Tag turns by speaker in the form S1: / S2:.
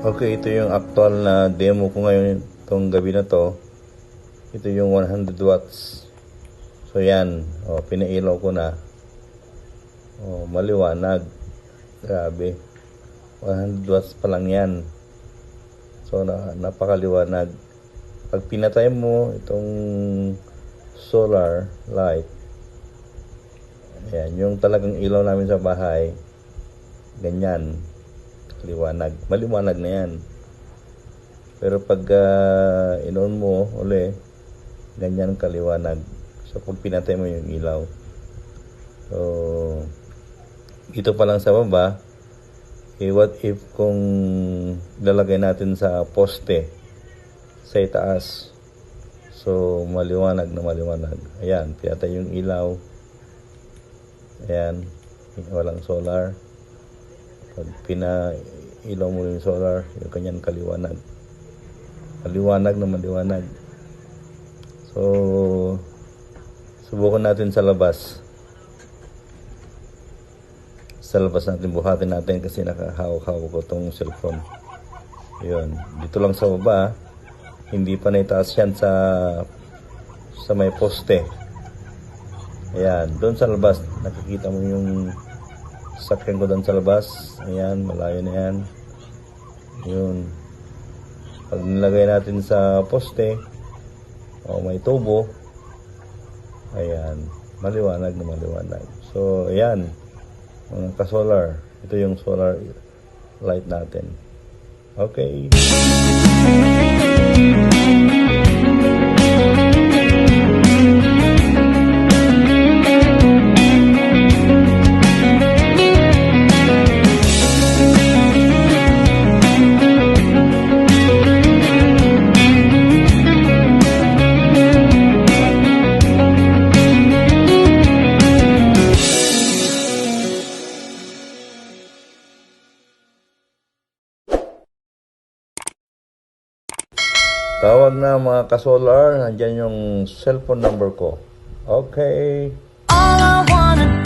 S1: Okay, ito yung actual na demo ko ngayon itong gabi na to. Ito yung 100 watts. So yan, pinailaw ko na. Maliwanag. Grabe. 100 watts pa lang yan. So napakaliwanag. Pag pinatay mo itong solar light, ayan, yung talagang ilaw namin sa bahay, ganyan, liwanag, maliwanag na yan. Pero pag in-on mo uli, ganyan kaliwanag. So pag pinatay mo yung ilaw, so ito pa lang sa baba, what if kung lalagay natin sa poste sa itaas, so maliwanag na maliwanag. Ayan, pinatay yung ilaw. Ayan, walang solar. Pag pinailaw mo yung solar, yung kanyang kaliwanag. Maliwanag na maliwanag. So, subukan natin sa labas. Sa labas natin, buhatin natin kasi nakahawak-hawak ko itong cellphone. Yun, dito lang sa baba. Hindi pa naitaas yan sa may poste. Ayan, doon sa labas, nakikita mo yung sakyan ko doon sa labas. Ayan, malayo na yan. Yun. Pag nilagay natin sa poste, may tubo, ayan, maliwanag na maliwanag. So, ayan, mga ka-solar. Ito yung solar light natin. Okay. Tawag na mga ka-solar, nandyan yung cellphone number ko. Okay.
S2: All I wanna